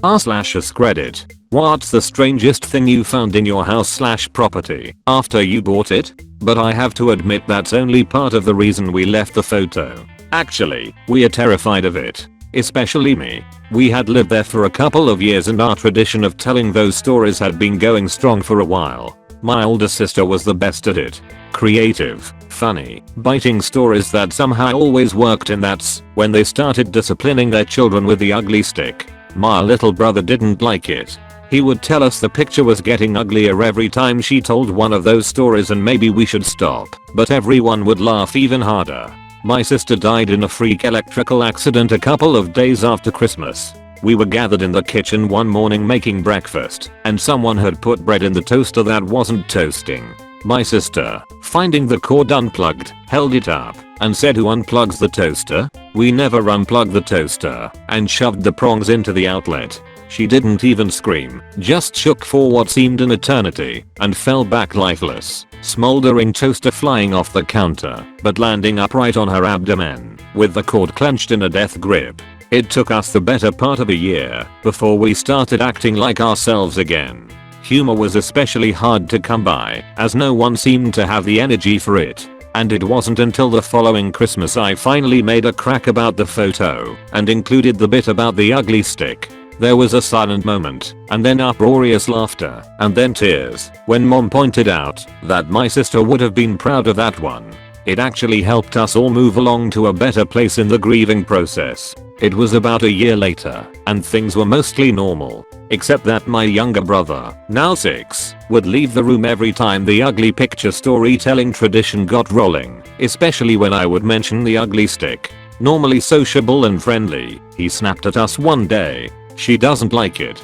r/AskReddit. What's the strangest thing you found in your house/property after you bought it? But I have to admit that's only part of the reason we left the photo. Actually, we are terrified of it. Especially me. We had lived there for a couple of years and our tradition of telling those stories had been going strong for a while. My older sister was the best at it. Creative, funny, biting stories that somehow always worked, and that's when they started disciplining their children with the ugly stick. My little brother didn't like it. He would tell us the picture was getting uglier every time she told one of those stories and maybe we should stop, but everyone would laugh even harder. My sister died in a freak electrical accident a couple of days after Christmas. We were gathered in the kitchen one morning making breakfast, and someone had put bread in the toaster that wasn't toasting. My sister, finding the cord unplugged, held it up and said, "Who unplugs the toaster?" We never unplugged the toaster and shoved the prongs into the outlet. She didn't even scream, just shook for what seemed an eternity and fell back lifeless, smoldering toaster flying off the counter but landing upright on her abdomen with the cord clenched in a death grip. It took us the better part of a year before we started acting like ourselves again. Humor was especially hard to come by as no one seemed to have the energy for it. And it wasn't until the following Christmas I finally made a crack about the photo and included the bit about the ugly stick. There was a silent moment, and then uproarious laughter, and then tears, when Mom pointed out that my sister would have been proud of that one. It actually helped us all move along to a better place in the grieving process. It was about a year later, and things were mostly normal, except that my younger brother, now 6, would leave the room every time the ugly picture storytelling tradition got rolling, especially when I would mention the ugly stick. Normally sociable and friendly, he snapped at us one day. "She doesn't like it.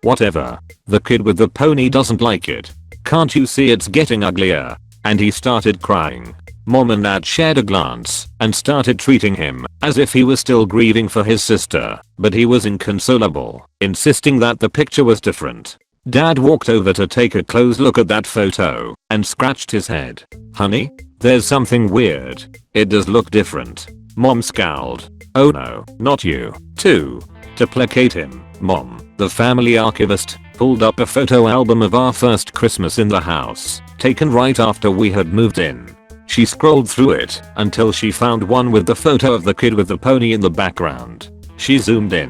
Whatever. The kid with the pony doesn't like it. Can't you see it's getting uglier?" And he started crying. Mom and Dad shared a glance and started treating him as if he was still grieving for his sister, but he was inconsolable, insisting that the picture was different. Dad walked over to take a close look at that photo and scratched his head. "Honey, there's something weird. It does look different." Mom scowled. "Oh no, not you, too." To placate him, Mom, the family archivist, pulled up a photo album of our first Christmas in the house, taken right after we had moved in. She scrolled through it until she found one with the photo of the kid with the pony in the background. She zoomed in.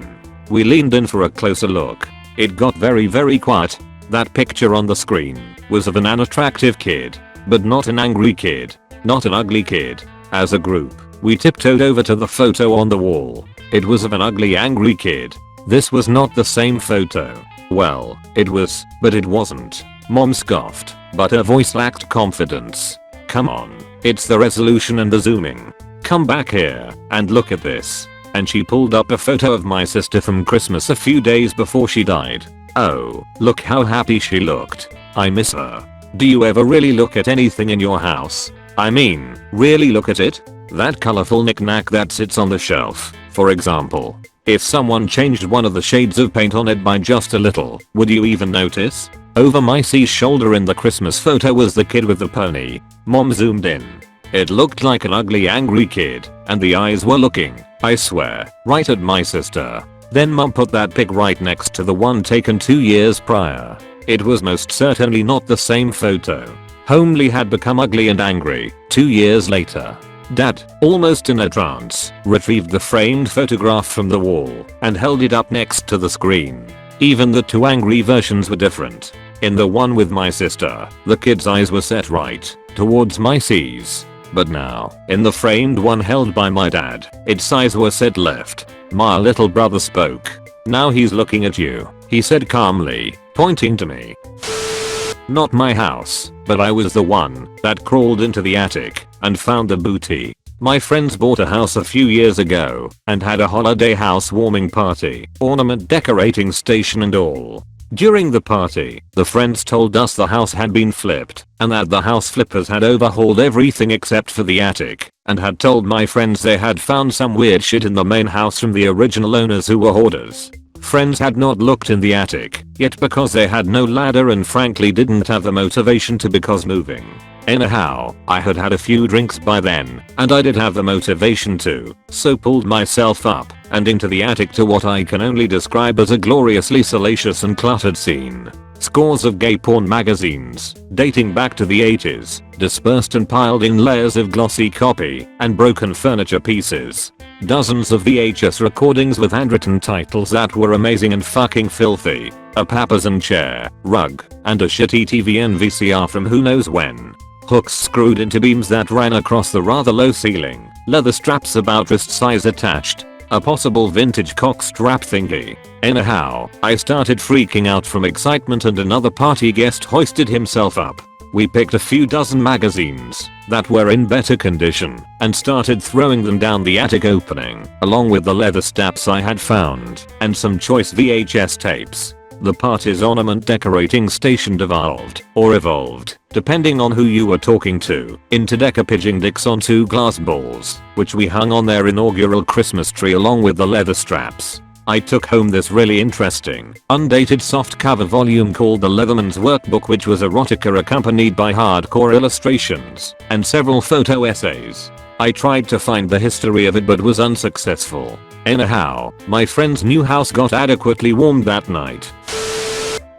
We leaned in for a closer look. It got very quiet. That picture on the screen was of an unattractive kid, but not an angry kid, not an ugly kid. As a group, we tiptoed over to the photo on the wall. It was of an ugly angry kid. This was not the same photo. Well, it was, but it wasn't. Mom scoffed, but her voice lacked confidence. "Come on, it's the resolution and the zooming. Come back here and look at this." And she pulled up a photo of my sister from Christmas a few days before she died. Oh, look how happy she looked. I miss her. Do you ever really look at anything in your house? I mean, really look at it? That colorful knickknack that sits on the shelf, for example. If someone changed one of the shades of paint on it by just a little, would you even notice? Over my C's shoulder in the Christmas photo was the kid with the pony. Mom zoomed in. It looked like an ugly angry kid, and the eyes were looking, I swear, right at my sister. Then Mom put that pic right next to the one taken 2 years prior. It was most certainly not the same photo. Homely had become ugly and angry 2 years later. Dad, almost in a trance, retrieved the framed photograph from the wall and held it up next to the screen. Even the two angry versions were different. In the one with my sister, the kid's eyes were set right towards my C's. But now, in the framed one held by my dad, its eyes were set left. My little brother spoke. "Now he's looking at you," he said calmly, pointing to me. Not my house, but I was the one that crawled into the attic and found the booty. My friends bought a house a few years ago and had a holiday housewarming party, ornament decorating station and all. During the party, the friends told us the house had been flipped and that the house flippers had overhauled everything except for the attic, and had told my friends they had found some weird shit in the main house from the original owners who were hoarders. Friends had not looked in the attic yet because they had no ladder and frankly didn't have the motivation to because moving. Anyhow, I had had a few drinks by then, and I did have the motivation to, so pulled myself up and into the attic to what I can only describe as a gloriously salacious and cluttered scene. Scores of gay porn magazines, dating back to the 80s, dispersed and piled in layers of glossy copy, and broken furniture pieces. Dozens of VHS recordings with handwritten titles that were amazing and fucking filthy. A papasan chair, rug, and a shitty TV and VCR from who knows when. Hooks screwed into beams that ran across the rather low ceiling. Leather straps about wrist size attached. A possible vintage cock strap thingy. Anyhow, I started freaking out from excitement and another party guest hoisted himself up. We picked a few dozen magazines that were in better condition and started throwing them down the attic opening, along with the leather straps I had found and some choice VHS tapes. The party's ornament decorating station devolved, or evolved, depending on who you were talking to, into decoupaging dicks on 2 glass balls, which we hung on their inaugural Christmas tree along with the leather straps. I took home this really interesting, undated softcover volume called The Leatherman's Workbook, which was erotica accompanied by hardcore illustrations and several photo essays. I tried to find the history of it but was unsuccessful. Anyhow, my friend's new house got adequately warmed that night.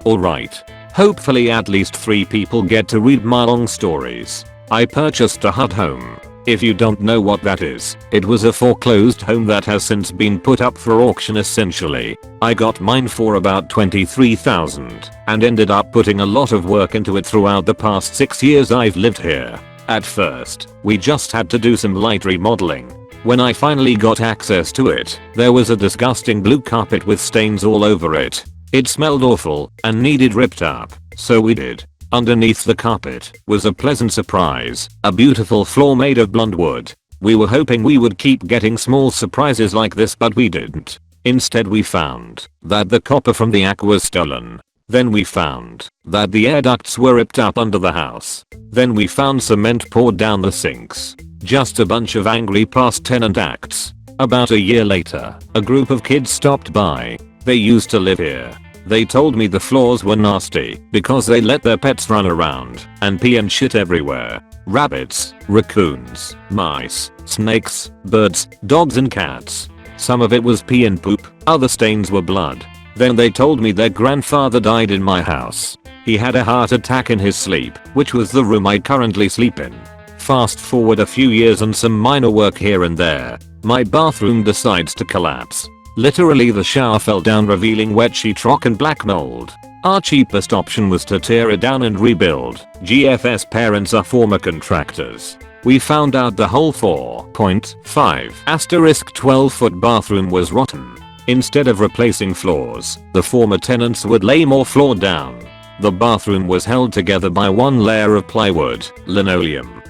Alright. Hopefully at least 3 people get to read my long stories. I purchased a HUD home. If you don't know what that is, it was a foreclosed home that has since been put up for auction essentially. I got mine for about $23,000 and ended up putting a lot of work into it throughout the past 6 years I've lived here. At first, we just had to do some light remodeling. When I finally got access to it, there was a disgusting blue carpet with stains all over it. It smelled awful and needed ripped up, so we did. Underneath the carpet was a pleasant surprise, a beautiful floor made of blonde wood. We were hoping we would keep getting small surprises like this but we didn't. Instead we found that the copper from the aqua was stolen. Then we found that the air ducts were ripped up under the house. Then we found cement poured down the sinks. Just a bunch of angry past tenant acts. About a year later, a group of kids stopped by. They used to live here. They told me the floors were nasty because they let their pets run around and pee and shit everywhere. Rabbits, raccoons, mice, snakes, birds, dogs and cats. Some of it was pee and poop, other stains were blood. Then they told me their grandfather died in my house. He had a heart attack in his sleep, which was the room I currently sleep in. Fast forward a few years and some minor work here and there. My bathroom decides to collapse. Literally the shower fell down revealing wet sheetrock and black mold. Our cheapest option was to tear it down and rebuild. GFS parents are former contractors. We found out the whole 4.5 * 12 foot bathroom was rotten. Instead of replacing floors, the former tenants would lay more floor down. The bathroom was held together by one layer of plywood, linoleum,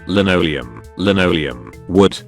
wood,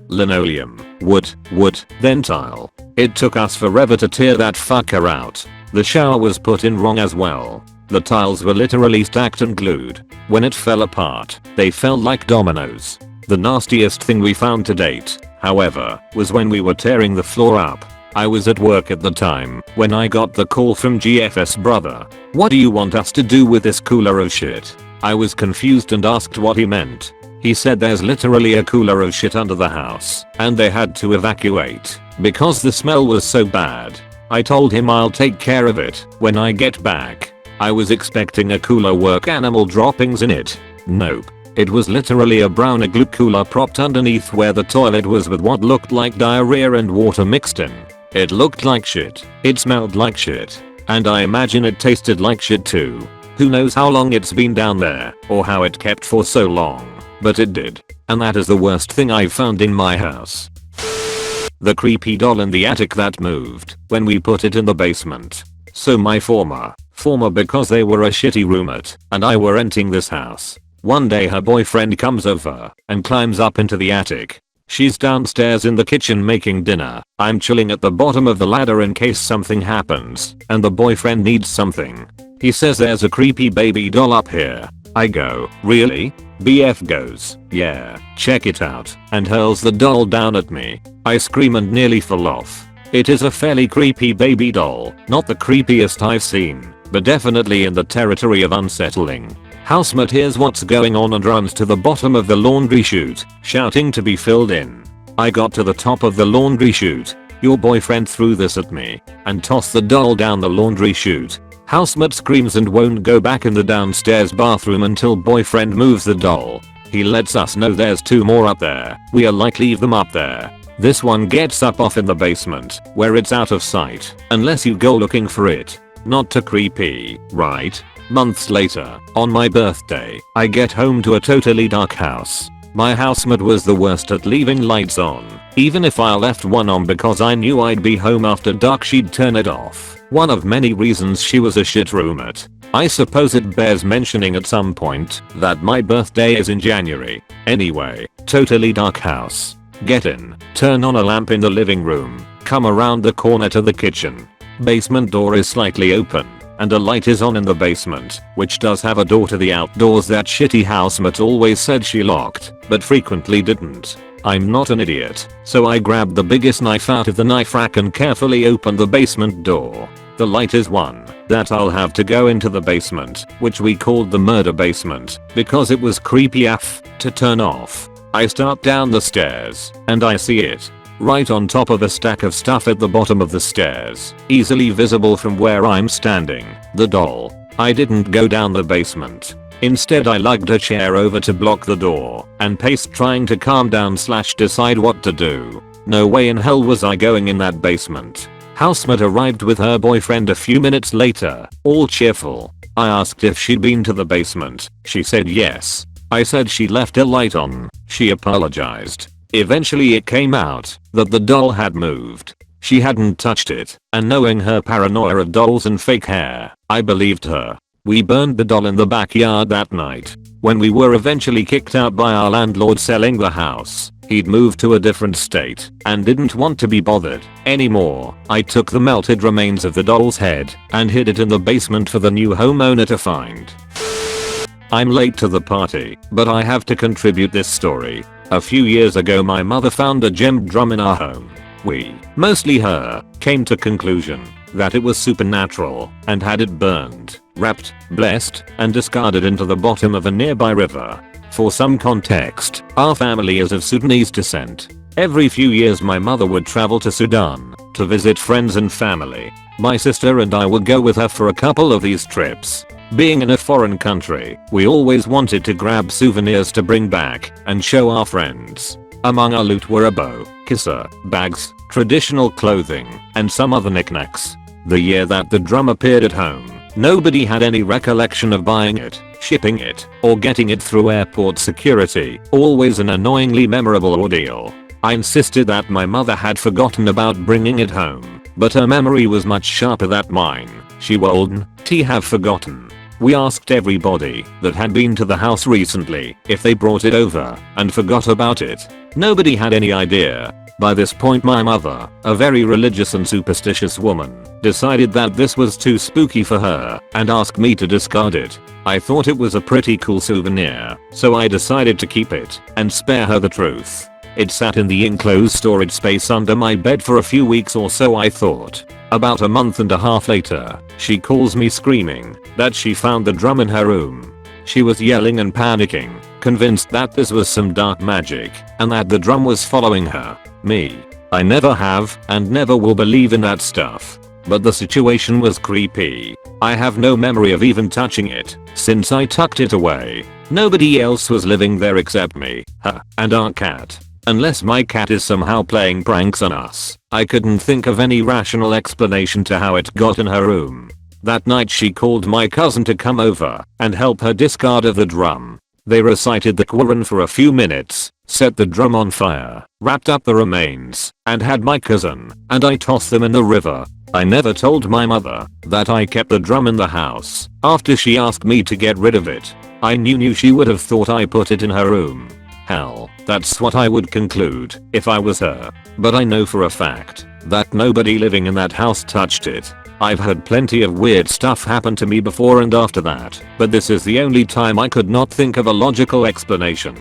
wood, then tile. It took us forever to tear that fucker out. The shower was put in wrong as well. The tiles were literally stacked and glued. When it fell apart, they fell like dominoes. The nastiest thing we found to date, however, was when we were tearing the floor up. I was at work at the time when I got the call from GFS brother. "What do you want us to do with this cooler of shit?" I was confused and asked what he meant. He said there's literally a cooler of shit under the house and they had to evacuate because the smell was so bad. I told him I'll take care of it when I get back. I was expecting a cooler work animal droppings in it. Nope. It was literally a brown igloo cooler propped underneath where the toilet was with what looked like diarrhea and water mixed in. It looked like shit. It smelled like shit. And I imagine it tasted like shit too. Who knows how long it's been down there or how it kept for so long. But it did. And that is the worst thing I've found in my house. The creepy doll in the attic that moved when we put it in the basement. So my former because they were a shitty roommate and I were renting this house. One day her boyfriend comes over and climbs up into the attic. She's downstairs in the kitchen making dinner. I'm chilling at the bottom of the ladder in case something happens and the boyfriend needs something. He says there's a creepy baby doll up here. I go, "Really?" BF goes, "Yeah, check it out," and hurls the doll down at me. I scream and nearly fall off. It is a fairly creepy baby doll, not the creepiest I've seen, but definitely in the territory of unsettling. Housemate hears what's going on and runs to the bottom of the laundry chute, shouting to be filled in. I got to the top of the laundry chute. Your boyfriend threw this at me and tossed the doll down the laundry chute. Housemate screams and won't go back in the downstairs bathroom until boyfriend moves the doll. He lets us know there's 2 more up there. We are like, leave them up there. This one gets up off in the basement where it's out of sight unless you go looking for it. Not too creepy, right? Months later, on my birthday, I get home to a totally dark house. My housemate was the worst at leaving lights on. Even if I left one on because I knew I'd be home after dark, she'd turn it off. One of many reasons she was a shit roommate. I suppose it bears mentioning at some point that my birthday is in January. Anyway, totally dark house. Get in, turn on a lamp in the living room, come around the corner to the kitchen. Basement door is slightly open, and a light is on in the basement, which does have a door to the outdoors that shitty housemate always said she locked, but frequently didn't. I'm not an idiot, so I grabbed the biggest knife out of the knife rack and carefully opened the basement door. The light is one that I'll have to go into the basement, which we called the murder basement, because it was creepy AF to turn off. I start down the stairs, and I see it. Right on top of a stack of stuff at the bottom of the stairs, easily visible from where I'm standing, the doll. I didn't go down the basement. Instead I lugged a chair over to block the door and paced trying to calm down / decide what to do. No way in hell was I going in that basement. Housemate arrived with her boyfriend a few minutes later, all cheerful. I asked if she'd been to the basement. She said yes. I said she left a light on. She apologized. Eventually it came out that the doll had moved. She hadn't touched it, and knowing her paranoia of dolls and fake hair, I believed her. We burned the doll in the backyard that night. When we were eventually kicked out by our landlord selling the house, he'd moved to a different state and didn't want to be bothered anymore. I took the melted remains of the doll's head and hid it in the basement for the new homeowner to find. I'm late to the party, but I have to contribute this story. A few years ago my mother found a gemmed drum in our home. We, mostly her, came to conclusion that it was supernatural and had it burned, wrapped, blessed, and discarded into the bottom of a nearby river. For some context, our family is of Sudanese descent. Every few years my mother would travel to Sudan to visit friends and family. My sister and I would go with her for a couple of these trips. Being in a foreign country, we always wanted to grab souvenirs to bring back and show our friends. Among our loot were a bow, kisser, bags, traditional clothing, and some other knickknacks. The year that the drum appeared at home, nobody had any recollection of buying it, shipping it, or getting it through airport security, always an annoyingly memorable ordeal. I insisted that my mother had forgotten about bringing it home, but her memory was much sharper than mine. She wouldn't have forgotten. We asked everybody that had been to the house recently if they brought it over and forgot about it. Nobody had any idea. By this point my mother, a very religious and superstitious woman, decided that this was too spooky for her and asked me to discard it. I thought it was a pretty cool souvenir, so I decided to keep it and spare her the truth. It sat in the enclosed storage space under my bed for a few weeks or so, I thought. About a month and a half later, she calls me screaming that she found the drum in her room. She was yelling and panicking, convinced that this was some dark magic and that the drum was following her. Me. I never have and never will believe in that stuff. But the situation was creepy. I have no memory of even touching it since I tucked it away. Nobody else was living there except me, her, and our cat. Unless my cat is somehow playing pranks on us, I couldn't think of any rational explanation to how it got in her room. That night she called my cousin to come over and help her discard of the drum. They recited the Quran for a few minutes, set the drum on fire, wrapped up the remains, and had my cousin and I toss them in the river. I never told my mother that I kept the drum in the house after she asked me to get rid of it. I knew she would have thought I put it in her room. Hell, that's what I would conclude if I was her. But I know for a fact that nobody living in that house touched it. I've had plenty of weird stuff happen to me before and after that, but this is the only time I could not think of a logical explanation.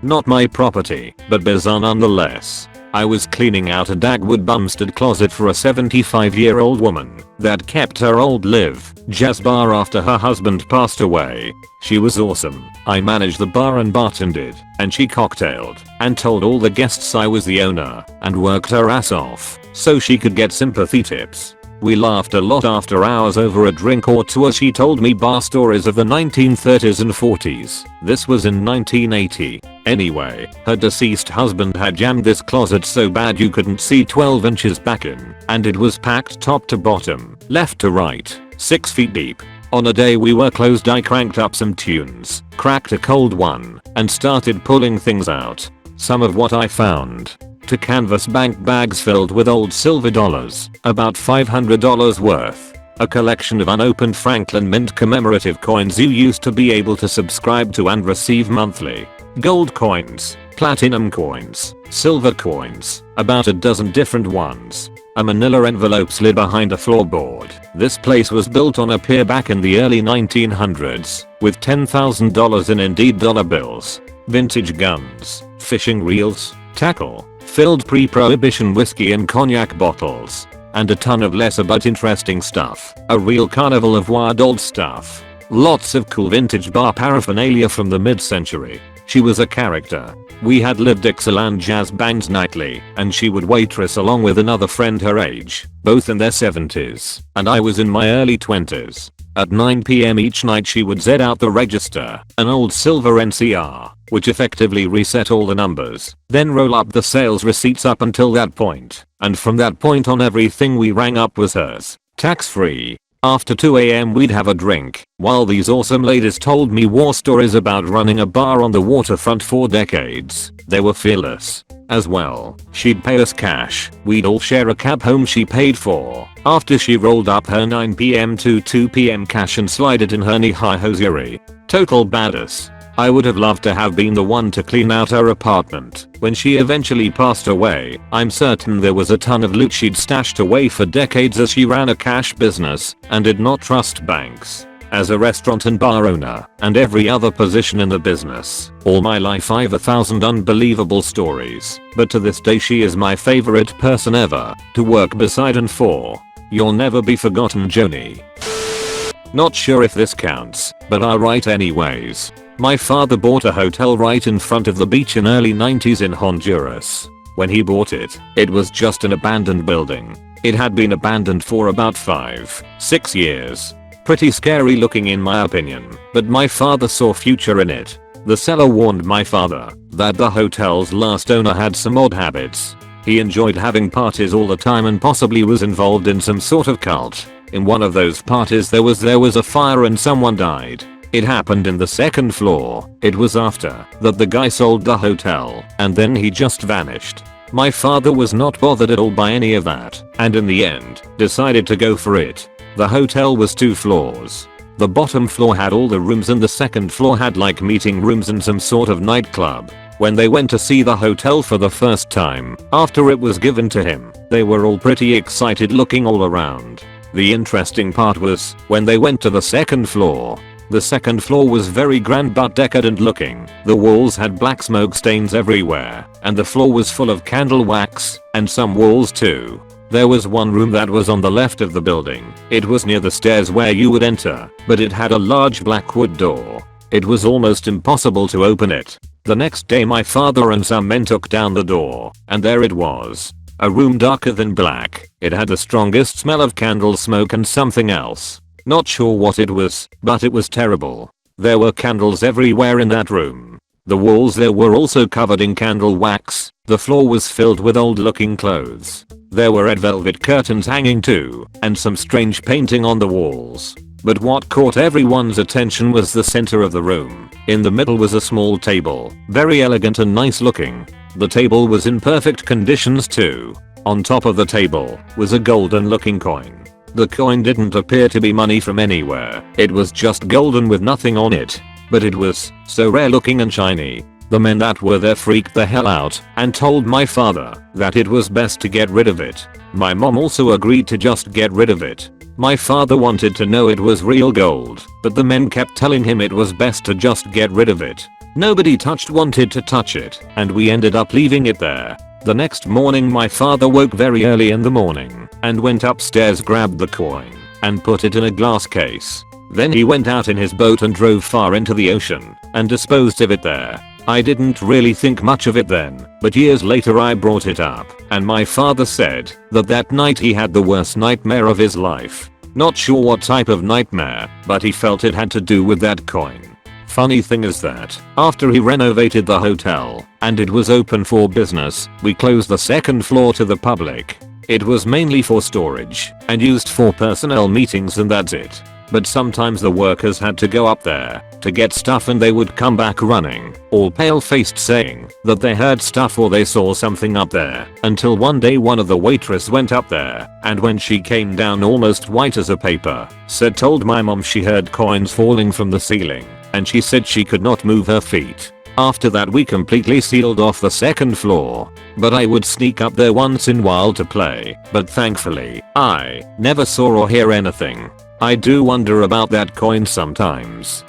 Not my property, but bizarre nonetheless. I was cleaning out a Dagwood Bumstead closet for a 75-year-old woman that kept her old live jazz bar after her husband passed away. She was awesome. I managed the bar and bartended, and she cocktailed and told all the guests I was the owner and worked her ass off so she could get sympathy tips. We laughed a lot after hours over a drink or two as she told me bar stories of the 1930s and 40s. This was in 1980. Anyway, her deceased husband had jammed this closet so bad you couldn't see 12 inches back in, and it was packed top to bottom, left to right, 6 feet deep. On a day we were closed, I cranked up some tunes, cracked a cold one, and started pulling things out. Some of what I found: to canvas bank bags filled with old silver dollars, about $500 worth. A collection of unopened Franklin Mint commemorative coins you used to be able to subscribe to and receive monthly. Gold coins, platinum coins, silver coins, about a dozen different ones. A manila envelope slid behind a floorboard. This place was built on a pier back in the early 1900s, with $10,000 in Indeed dollar bills. Vintage guns, fishing reels, tackle, filled pre-prohibition whiskey and cognac bottles, and a ton of lesser but interesting stuff. A real carnival of wild old stuff. Lots of cool vintage bar paraphernalia from the mid-century. She was a character. We had lived Dixieland jazz bands nightly, and she would waitress along with another friend her age, both in their 70s, and I was in my early 20s. At 9 PM each night she would zed out the register, an old silver NCR, which effectively reset all the numbers, then roll up the sales receipts up until that point, and from that point on everything we rang up was hers, tax free. After 2 AM we'd have a drink, while these awesome ladies told me war stories about running a bar on the waterfront for decades. They were fearless. As well, she'd pay us cash, we'd all share a cab home she paid for, after she rolled up her 9 PM to 2 PM cash and slid it in her knee-high hosiery. Total badass. I would have loved to have been the one to clean out her apartment. When she eventually passed away, I'm certain there was a ton of loot she'd stashed away for decades as she ran a cash business and did not trust banks. As a restaurant and bar owner, and every other position in the business, all my life I've 1,000 unbelievable stories, but to this day she is my favorite person ever to work beside and for. You'll never be forgotten, Joni. Not sure if this counts, but I'll write anyways. My father bought a hotel right in front of the beach in early 90s in Honduras. When he bought it, it was just an abandoned building. It had been abandoned for about 5-6 years. Pretty scary looking in my opinion, but my father saw future in it. The seller warned my father that the hotel's last owner had some odd habits. He enjoyed having parties all the time and possibly was involved in some sort of cult. In one of those parties there was a fire and someone died. It happened in the second floor. It was after that the guy sold the hotel, and then he just vanished. My father was not bothered at all by any of that, and in the end, decided to go for it. The hotel was 2 floors. The bottom floor had all the rooms and the second floor had like meeting rooms and some sort of nightclub. When they went to see the hotel for the first time, after it was given to him, they were all pretty excited looking all around. The interesting part was when they went to the second floor. The second floor was very grand but decadent looking. The walls had black smoke stains everywhere, and the floor was full of candle wax, and some walls too. There was one room that was on the left of the building. It was near the stairs where you would enter, but it had a large black wood door. It was almost impossible to open it. The next day my father and some men took down the door, and there it was. A room darker than black. It had the strongest smell of candle smoke and something else. Not sure what it was, but it was terrible. There were candles everywhere in that room. The walls there were also covered in candle wax. The floor was filled with old looking clothes. There were red velvet curtains hanging too, and some strange painting on the walls. But what caught everyone's attention was the center of the room. In the middle was a small table, very elegant and nice looking. The table was in perfect conditions too. On top of the table was a golden looking coin. The coin didn't appear to be money from anywhere. It was just golden with nothing on it. But it was so rare looking and shiny. The men that were there freaked the hell out and told my father that it was best to get rid of it. My mom also agreed to just get rid of it. My father wanted to know it was real gold, but the men kept telling him it was best to just get rid of it. Nobody wanted to touch it, and we ended up leaving it there. The next morning my father woke very early in the morning and went upstairs, grabbed the coin and put it in a glass case. Then he went out in his boat and drove far into the ocean and disposed of it there. I didn't really think much of it then, but years later I brought it up and my father said that night he had the worst nightmare of his life. Not sure what type of nightmare, but he felt it had to do with that coin. Funny thing is that after he renovated the hotel and it was open for business, we closed the second floor to the public. It was mainly for storage and used for personnel meetings, and that's it. But sometimes the workers had to go up there to get stuff and they would come back running, all pale-faced, saying that they heard stuff or they saw something up there, until one day one of the waitress went up there and when she came down almost white as a paper, told my mom she heard coins falling from the ceiling and she said she could not move her feet. After that we completely sealed off the second floor, but I would sneak up there once in a while to play, but thankfully I never saw or hear anything. I do wonder about that coin sometimes.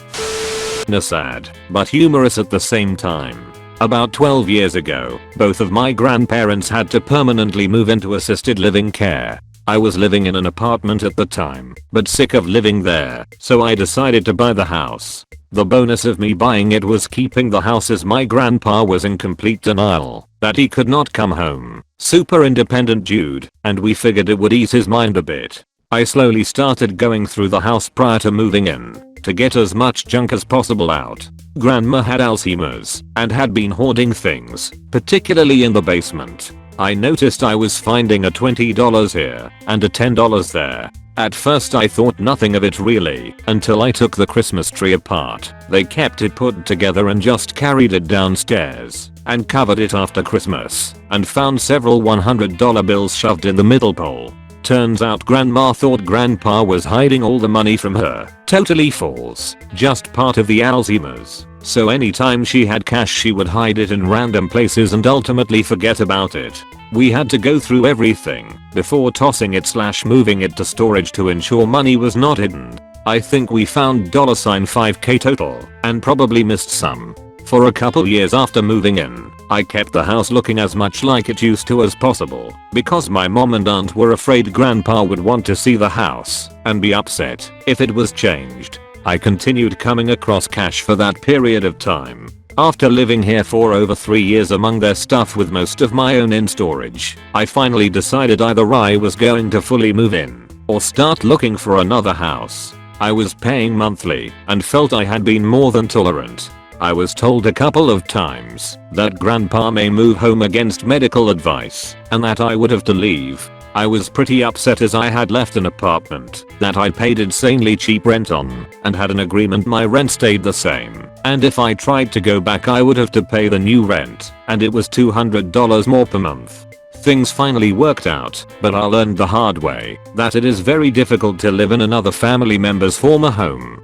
Sad, but humorous at the same time. About 12 years ago, both of my grandparents had to permanently move into assisted living care. I was living in an apartment at the time, but sick of living there, so I decided to buy the house. The bonus of me buying it was keeping the house, as my grandpa was in complete denial that he could not come home. Super independent dude, and we figured it would ease his mind a bit. I slowly started going through the house prior to moving in to get as much junk as possible out. Grandma had Alzheimer's and had been hoarding things, particularly in the basement. I noticed I was finding a $20 here and a $10 there. At first I thought nothing of it really, until I took the Christmas tree apart. They kept it put together and just carried it downstairs and covered it after Christmas, and found several $100 bills shoved in the middle pole. Turns out grandma thought grandpa was hiding all the money from her. Totally false, just part of the Alzheimer's. So anytime she had cash she would hide it in random places and ultimately forget about it. We had to go through everything before tossing it / moving it to storage to ensure money was not hidden. I think we found $5k total and probably missed some. For a couple years after moving in, I kept the house looking as much like it used to as possible because my mom and aunt were afraid grandpa would want to see the house and be upset if it was changed. I continued coming across cash for that period of time. After living here for over 3 years among their stuff with most of my own in storage, I finally decided either I was going to fully move in or start looking for another house. I was paying monthly and felt I had been more than tolerant. I was told a couple of times that grandpa may move home against medical advice and that I would have to leave. I was pretty upset as I had left an apartment that I paid insanely cheap rent on and had an agreement my rent stayed the same, and if I tried to go back I would have to pay the new rent, and it was $200 more per month. Things finally worked out, but I learned the hard way that it is very difficult to live in another family member's former home.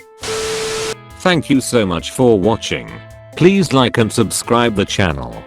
Thank you so much for watching. Please like and subscribe the channel.